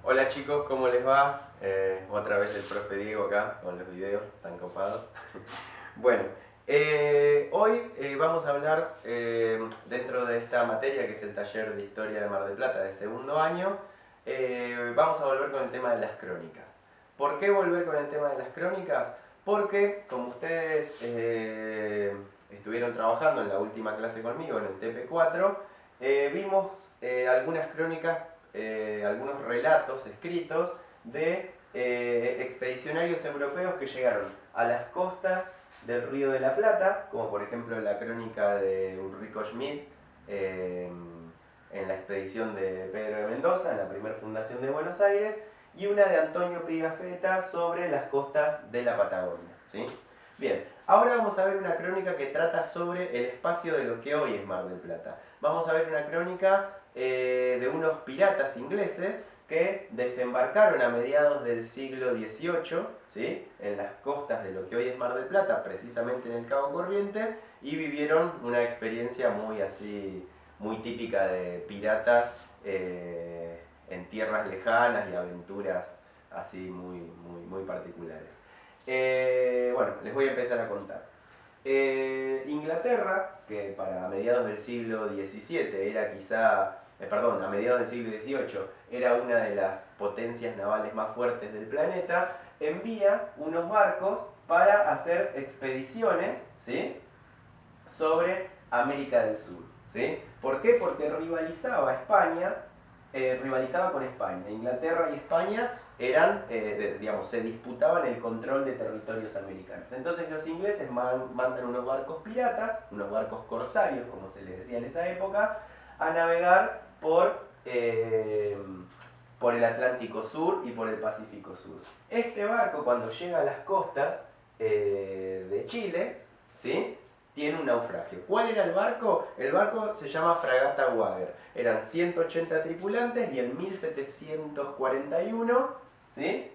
Hola chicos, ¿cómo les va? Otra vez el profe Diego acá con los videos tan copados. Bueno, hoy vamos a hablar dentro de esta materia que es el taller de Historia de Mar del Plata de segundo año. Vamos a volver con el tema de las crónicas. ¿Por qué volver con el tema de las crónicas? Porque como ustedes estuvieron trabajando en la última clase conmigo en el TP4, vimos algunas crónicas, algunos relatos escritos de expedicionarios europeos que llegaron a las costas del Río de la Plata, como por ejemplo la crónica de Ulrico Schmidt en la expedición de Pedro de Mendoza, en la primera fundación de Buenos Aires, y una de Antonio Pigafetta sobre las costas de la Patagonia, ¿sí? Bien, ahora vamos a ver una crónica que trata sobre el espacio de lo que hoy es Mar del Plata. Vamos a ver una crónica de unos piratas ingleses que desembarcaron a mediados del siglo XVIII, ¿sí?, en las costas de lo que hoy es Mar del Plata, precisamente en el Cabo Corrientes, y vivieron una experiencia muy así, muy típica de piratas en tierras lejanas y aventuras así muy particulares. Bueno, les voy a empezar a contar. Inglaterra, que para mediados del siglo XVII era quizá, perdón, a mediados del siglo XVIII era una de las potencias navales más fuertes del planeta, envía unos barcos para hacer expediciones, ¿sí?, sobre América del Sur, ¿sí? ¿Por qué? Porque rivalizaba España, rivalizaba con España. Inglaterra y España eran, digamos, se disputaban el control de territorios americanos. Entonces los ingleses mandan unos barcos piratas, unos barcos corsarios, como se les decía en esa época, a navegar por el Atlántico Sur y por el Pacífico Sur. Este barco, cuando llega a las costas de Chile, ¿sí?, tiene un naufragio. ¿Cuál era el barco? El barco se llama Fragata Wager. Eran 180 tripulantes y en 1741, ¿sí?,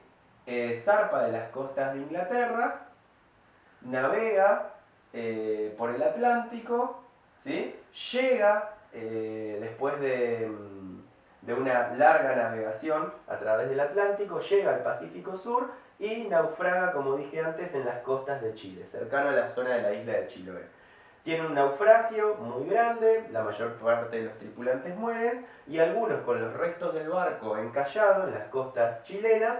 zarpa de las costas de Inglaterra, navega por el Atlántico, ¿sí?, llega después de una larga navegación a través del Atlántico, llega al Pacífico Sur y naufraga, como dije antes, en las costas de Chile, cercano a la zona de la isla de Chiloé. Tiene un naufragio muy grande, la mayor parte de los tripulantes mueren y algunos, con los restos del barco encallado en las costas chilenas,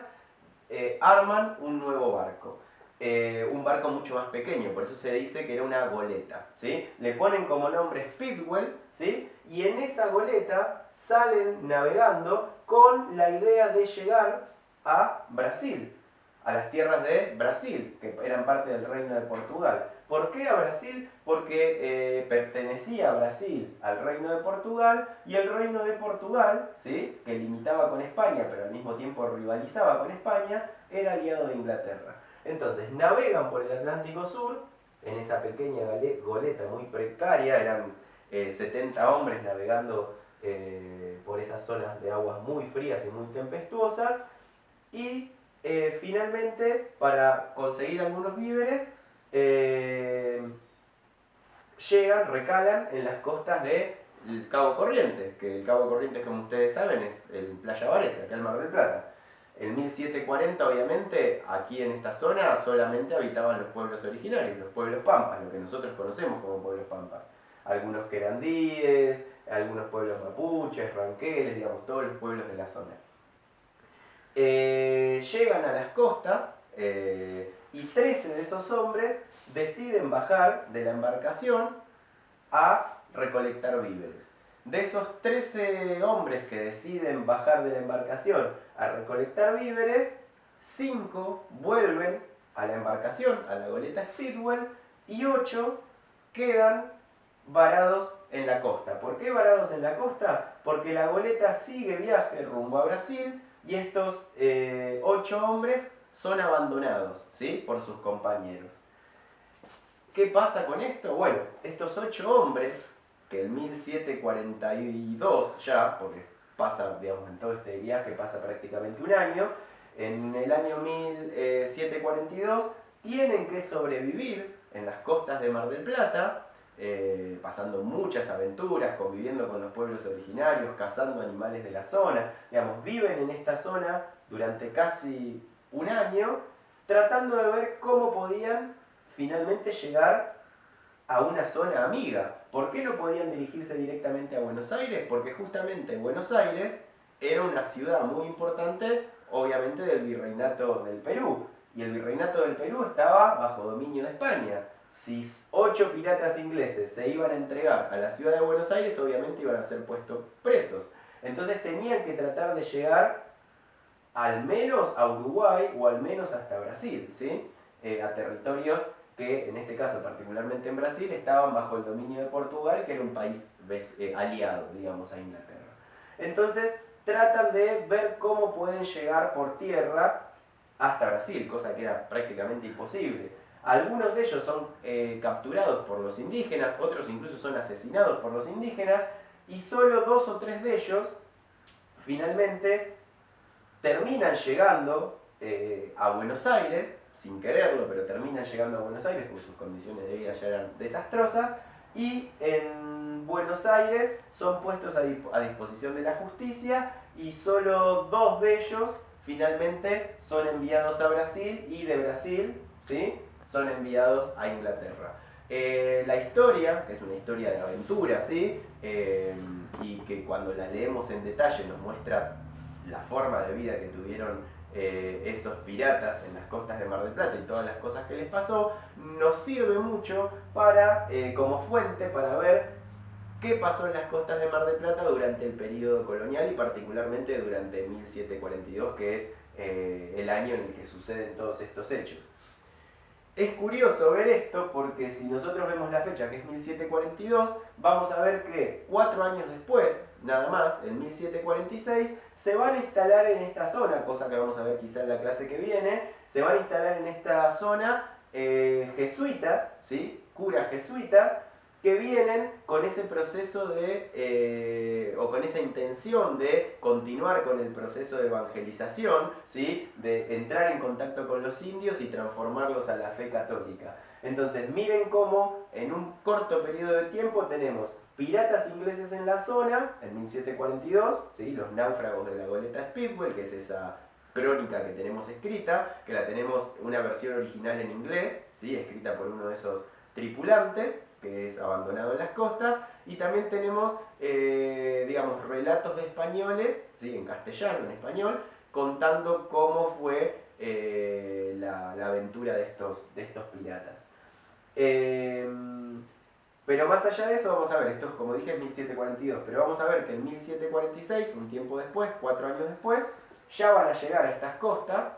arman un nuevo barco. Un barco mucho más pequeño, por eso se dice que era una goleta, ¿sí? Le ponen como nombre Speedwell, ¿sí?, y en esa goleta salen navegando con la idea de llegar a Brasil, a las tierras de Brasil, que eran parte del Reino de Portugal. ¿Por qué a Brasil? Porque pertenecía a Brasil al Reino de Portugal, y el Reino de Portugal, ¿sí?, que limitaba con España, pero al mismo tiempo rivalizaba con España, era aliado de Inglaterra. Entonces navegan por el Atlántico Sur, en esa pequeña goleta muy precaria, eran 70 hombres navegando por esas zonas de aguas muy frías y muy tempestuosas, y finalmente, para conseguir algunos víveres, llegan, recalan en las costas del Cabo Corrientes, que el Cabo Corrientes, como ustedes saben, es el Playa Varese, acá en Mar del Plata. En 1740, obviamente, aquí en esta zona solamente habitaban los pueblos originarios, los pueblos pampas, lo que nosotros conocemos como pueblos pampas. Algunos querandíes, algunos pueblos mapuches, ranqueles, digamos, todos los pueblos de la zona. Llegan a las costas y 13 de esos hombres deciden bajar de la embarcación a recolectar víveres. De esos 13 hombres que deciden bajar de la embarcación a recolectar víveres, 5 vuelven a la embarcación, a la goleta Speedwell, y 8 quedan varados en la costa. ¿Por qué varados en la costa? Porque la goleta sigue viaje rumbo a Brasil y estos 8 hombres son abandonados, ¿sí?, por sus compañeros. ¿Qué pasa con esto? Bueno, estos 8 hombres, que en 1742 ya, porque pasa, digamos, en todo este viaje pasa prácticamente un año, en el año 1742 tienen que sobrevivir en las costas de Mar del Plata pasando muchas aventuras, conviviendo con los pueblos originarios, cazando animales de la zona. Digamos, viven en esta zona durante casi un año, tratando de ver cómo podían finalmente llegar a una zona amiga. ¿Por qué no podían dirigirse directamente a Buenos Aires? Porque justamente Buenos Aires era una ciudad muy importante, obviamente, del Virreinato del Perú. Y el Virreinato del Perú estaba bajo dominio de España. Si 8 piratas ingleses se iban a entregar a la ciudad de Buenos Aires, obviamente iban a ser puestos presos. Entonces tenían que tratar de llegar al menos a Uruguay o al menos hasta Brasil, ¿sí? A territorios que en este caso, particularmente en Brasil, estaban bajo el dominio de Portugal, que era un país aliado, digamos, a Inglaterra. Entonces tratan de ver cómo pueden llegar por tierra hasta Brasil, cosa que era prácticamente imposible. Algunos de ellos son capturados por los indígenas, otros incluso son asesinados por los indígenas, y solo 2 o 3 de ellos finalmente terminan llegando a Buenos Aires, sin quererlo, pero terminan llegando a Buenos Aires porque sus condiciones de vida ya eran desastrosas, y en Buenos Aires son puestos a disposición de la justicia, y solo 2 de ellos finalmente son enviados a Brasil, y de Brasil, ¿sí?, son enviados a Inglaterra. La historia, que es una historia de aventura, ¿sí?, y que cuando la leemos en detalle nos muestra la forma de vida que tuvieron esos piratas en las costas de Mar del Plata y todas las cosas que les pasó, nos sirve mucho para, como fuente para ver qué pasó en las costas de Mar del Plata durante el periodo colonial y particularmente durante 1742, que es el año en el que suceden todos estos hechos. Es curioso ver esto porque si nosotros vemos la fecha, que es 1742, vamos a ver que 4 años después, nada más, en 1746, se van a instalar en esta zona, cosa que vamos a ver quizá en la clase que viene, se van a instalar en esta zona jesuitas, ¿sí?, curas jesuitas, que vienen con ese proceso o con esa intención de continuar con el proceso de evangelización, ¿sí?, de entrar en contacto con los indios y transformarlos a la fe católica. Entonces miren cómo en un corto periodo de tiempo tenemos piratas ingleses en la zona, en 1742, ¿sí?, los náufragos de la goleta Speedwell, que es esa crónica que tenemos escrita, que la tenemos una versión original en inglés, ¿sí?, escrita por uno de esos tripulantes, que es abandonado en las costas, y también tenemos, digamos, relatos de españoles, ¿sí?, en castellano, en español, contando cómo fue la aventura de estos piratas. Pero más allá de eso, vamos a ver, esto es, como dije, es 1742, pero vamos a ver que en 1746, un tiempo después, 4 años después, ya van a llegar a estas costas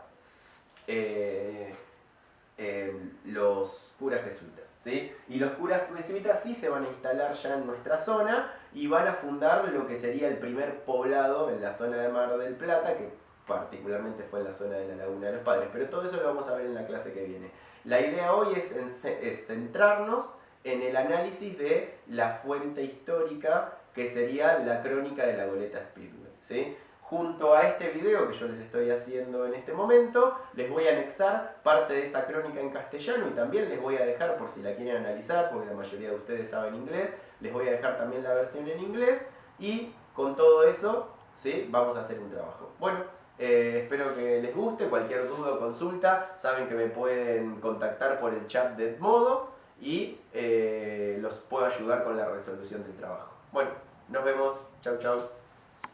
los curas jesuitas, ¿sí? Y los curas jesuitas sí se van a instalar ya en nuestra zona y van a fundar lo que sería el primer poblado en la zona de Mar del Plata, que particularmente fue en la zona de la Laguna de los Padres, pero todo eso lo vamos a ver en la clase que viene. La idea hoy es centrarnos en el análisis de la fuente histórica que sería la crónica de la goleta Speedwell, ¿sí? Junto a este video que yo les estoy haciendo en este momento, les voy a anexar parte de esa crónica en castellano y también les voy a dejar, por si la quieren analizar, porque la mayoría de ustedes saben inglés, les voy a dejar también la versión en inglés y con todo eso, ¿sí?, vamos a hacer un trabajo. Bueno, espero que les guste. Cualquier duda o consulta, saben que me pueden contactar por el chat de Edmodo y los puedo ayudar con la resolución del trabajo. Bueno, nos vemos. Chau, chau.